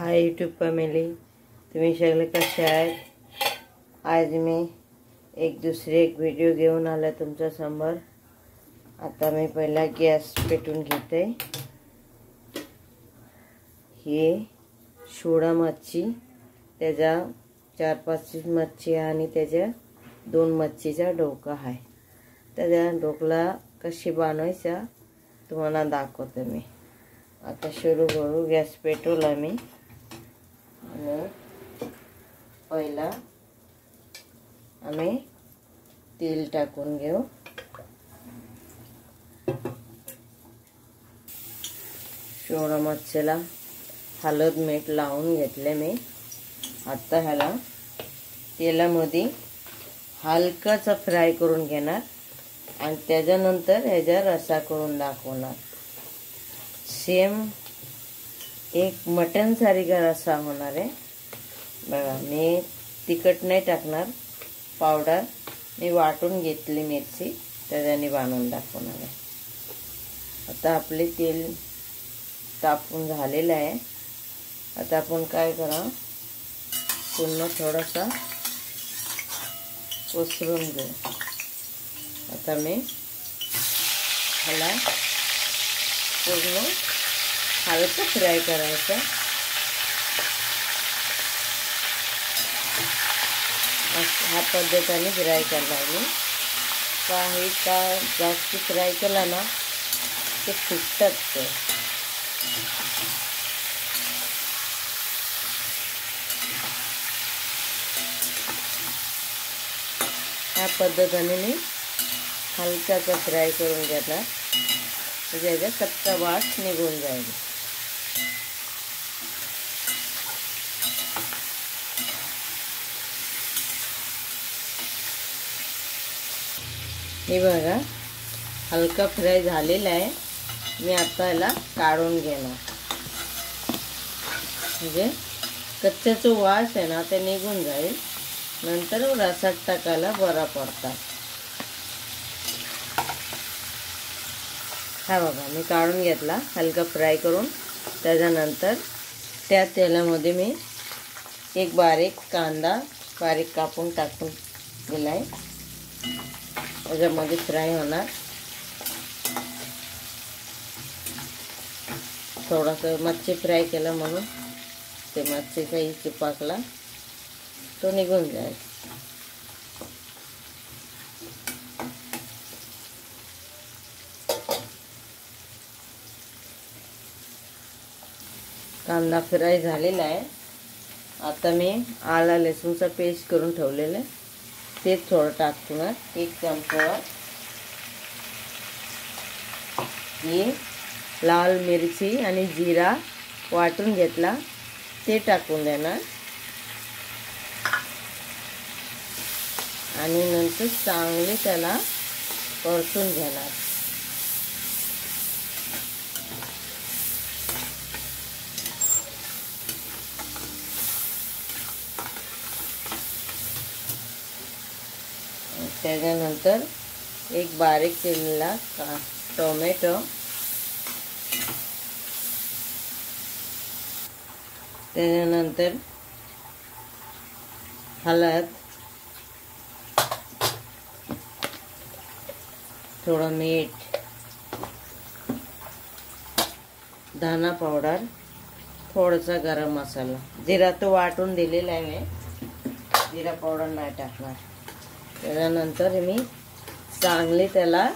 Hi YouTube family, तुम्ही सगळे कसे आहेत? आज मी एक व्हिडिओ घेऊन आला तुमच्या समोर। आता मी पहिला गॅस पेटून घेते। ही शिवडा मच्छी, त्याच्या 4-5 मच्छी आणि त्याच्या 2 मच्छीचा डोका आहे। त्याच्या डोकला कशी बनवायचा तुम्हाला दाखवते मी। आता सुरू करू। गॅस पेटवला मी आणि पहिला आम्ही तेल टाकून घेऊ। शिवडा मच्छीला हळद मीठ लावून घेतले मी। आता ह्याला तेलामध्ये हलकासा फ्राय करून घेणार आणि त्याच्यानंतर ह्याचा रस्सा करून दाखवणार। सेम एक मटन सारखा रस्सा होणार आहे बघा। मी तिखट नाही टाकणार, पावडर मी वाटून घेतली मिरची, त्याच्याने बनवून दाखवणार आहे। आता आपले तेल तापून झालेलं आहे। आता आपण काय करा, पुन्हा थोडासा पसरून घेऊ। आता मी ह्याला पूर्ण हलका फ्राय करायचा। ह्या पद्धतीने फ्राय करणार मी। काही का जास्त फ्राय केला ना ते फुटतात ते। ह्या पद्धतीने मी हलकासा फ्राय करून घेणार, म्हणजे याचा कच्चा वास निघून जाईल। हे बघा हलका फ्राय झालेला आहे। मी आता याला काढून घेणार, म्हणजे कच्च्याचा वास आहे ना ते निघून जाईल, नंतर रसात टाकायला बरा पडतात। हा बघा मी काढून घेतला हलका फ्राय करून। त्याच्यानंतर त्या तेलामध्ये मी एक बारीक कांदा बारीक कापून टाकून दिलाय, त्याच्यामध्ये फ्राय होणार। थोडासा मच्छी फ्राय केला म्हणून ते मच्छीचा चिपकला तो निघून जाईल। कांदा फ्राय झालेला आहे। आता मी आला लसूणचा पेस्ट करून ठेवलेलं ते थोडं टाकणार, 1 चमचा। ही लाल मिरची आणि जिरा वाटून घेतला ते टाकून देणार आणि नंतर चांगले त्याला परतून घेणार। त्याच्यानंतर एक बारीक चिरलेला टोमॅटो, त्याच्यानंतर हळद, थोडं मीठ, धना पावडर, थोडासा गरम मसाला। जिरा तो वाटून दिलेला आहे मी, जिरा पावडर नाही टाकणार। त्याच्यानंतर मी चांगले त्याला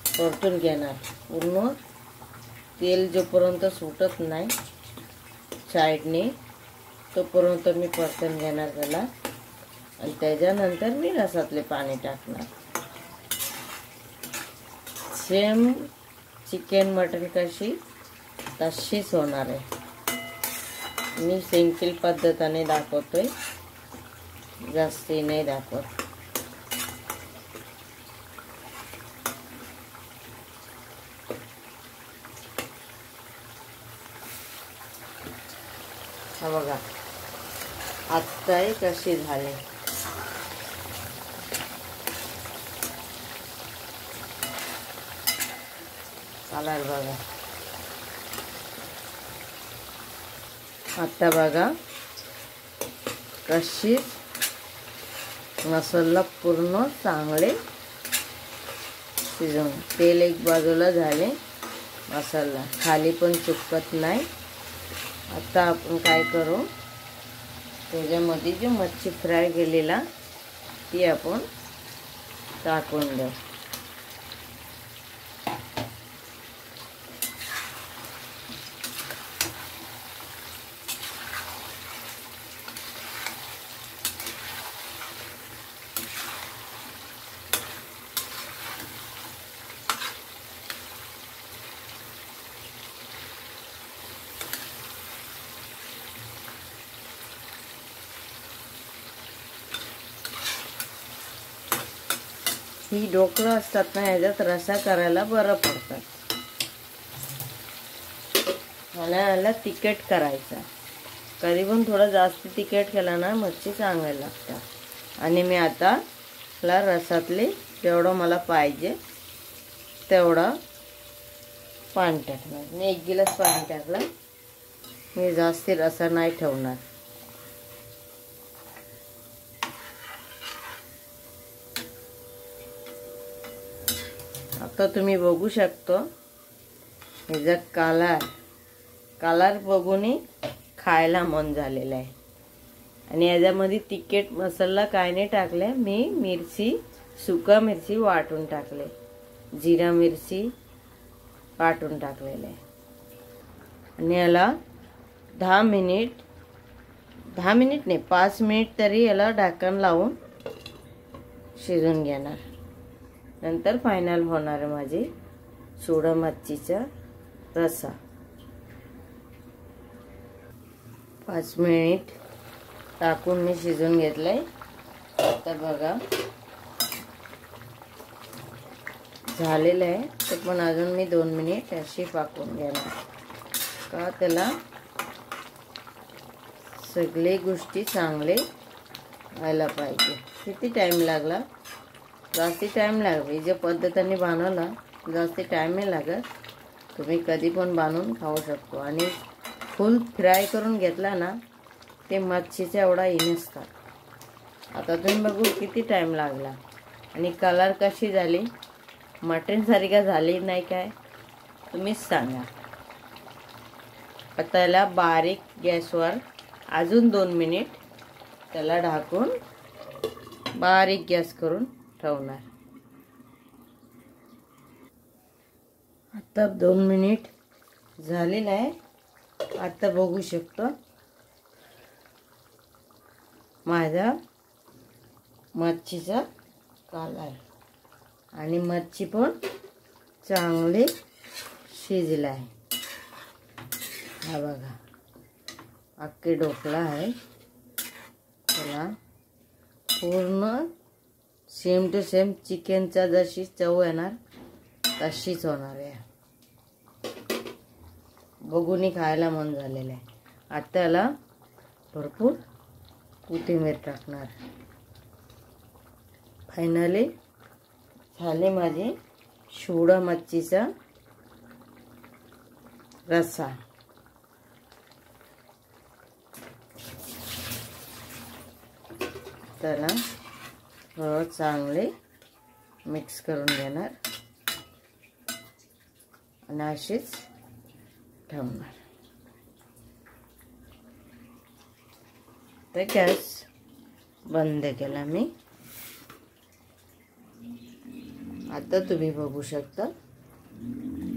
परतून घेणार। पूर्ण तेल जोपर्यंत सुटत नाही साईडने तोपर्यंत मी परतून घेणार त्याला, आणि त्याच्यानंतर मी रसातले पाणी टाकणार। सेम चिकन मटन कशी तशीच होणार आहे। मी सिंपल पद्धतीने दाखवतोय, जास्ती नाही दाखवत। हा बघा आत्ताही कशी झाली। कलर बघा आता बघा कशी मसाला पूर्ण चांगले शिजवून तेल एक बाजूला झाले, मसाला खाली पण चिपकत नाही। आता आपण काय करू, त्याच्यामध्ये जी मच्छी फ्राय केलेला ती आपण टाकून देऊ। ही ढोकळं असतात ना, याच्यात रस्सा करायला बरं पडतं। मला तिखट करायचा, कधी पण थोडं जास्त तिखट केला ना मच्छी चांगली लागते। आणि मी आता ला रसातले जेवढं मला पाहिजे तेवढं पाणी टाकणार। मी 1 गिलास पाणी टाकलं, मी जास्त रसा नाही ठेवणार। आता तुम्ही बघू शकतो ह्याचा कलर बघून खायला मन झालेलं आहे। आणि याच्यामध्ये तिखट मसाला काय नाही टाकले, मी मिरची सुका मिरची वाटून टाकले, जिरा मिरची वाटून टाकलेले आहे। आणि याला 10 मिनिट नाही 5 मिनिट तरी याला ढक्कन लावून शिजून घेणार। नंतर फायनल होणार आहे माझी सोडा मच्छीचा रस्सा। 5 मिनिट टाकून मी शिजून घेतलंय। आता बघा झालेलं आहे, तर पण अजून मी 2 मिनिट अशी पाकून घेणार, का त्याला सगळे गोष्टी चांगले व्हायला पाहिजे। किती टाइम लागला, जास्ती टाइम लागला, ज्या पद्धतीने बनवला जास्ती टाइम नाही लागत। तुम्ही कधी पण बनवून खाऊ शकतो। आणि फुल फ्राय करून घेतला ना ते मच्छीचा एवढा नसतात। आता तुम्ही बघू किती टाइम लागला आणि कलर कशी झाली, मटन सारखी झाली नाही काय तुम्हीच सांगा। आता याला बारीक गॅसवर अजून 2 मिनिट त्याला ढाकून बारीक गॅस करून ठेवणार। आता 2 मिनिट झालेलं आहे। आता बघू शकतो माझा मच्छीचा कलर आणि मच्छी पण चांगली शिजला आहे। हा बघा अख्खे ढोकळा आहे, त्याला पूर्ण सेम टू सेम चिकनचा जशी चव येणार तशीच होणार आहे। बघून खायला मन झालेलं आहे। आता त्याला भरपूर कोथिंबीर टाकणार। फायनली झाले माझे सोडा मच्छीचा रस्सा। त्याला थोडं चांगले मिक्स करून घेणार आणि अशीच ठेवणार। तर गॅस बंद केला मी। आता तुम्ही बघू शकता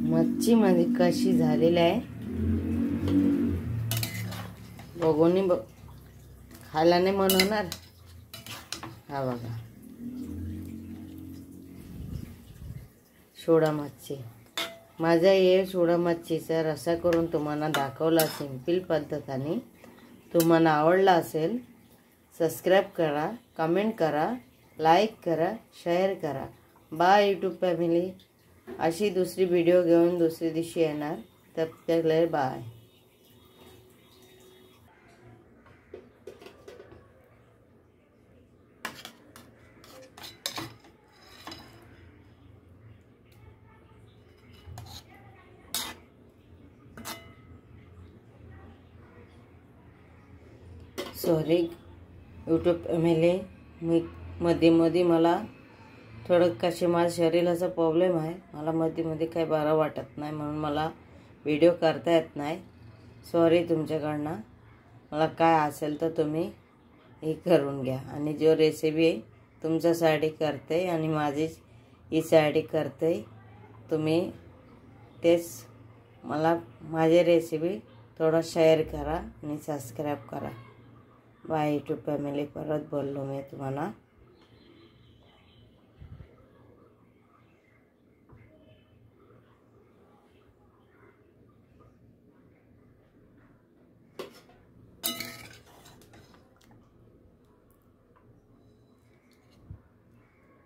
मच्छी मध्ये कशी झालेली आहे, बघून खायला नाही मन होणार। हा बघा सोडा मच्छी, माझा हे सोडा मच्छीचा रस्सा करून तुम्हाला दाखवला सिंपल पद्धतीने। तुम्हाला आवडला असेल सबस्क्राइब करा, कमेंट करा, लाईक करा, शेअर करा। Bye YouTube family. अशी दुसरी व्हिडिओ घेऊन दुसऱ्या दिवशी येणार, तब तक ले बाय। सॉरी यूट्यूब फॅमिली, मी मध्ये मला थोडं कशी माझ्या शरीराचा प्रॉब्लेम आहे, मला मध्ये काही बरं वाटत नाही, म्हणून मला व्हिडिओ करता येत नाही. सॉरी तुमच्याकडनं. मला काय असेल तर तुम्ही हे करून घ्या. आणि जो रेसिपी तुमच्यासाठी करते आणि माझी हीसाठी करते, तुम्ही तेच मला माझी रेसिपी थोडं शेअर करा आणि सबस्क्राईब करा. Bye YouTube family. परत बोललो मी तुम्हाला.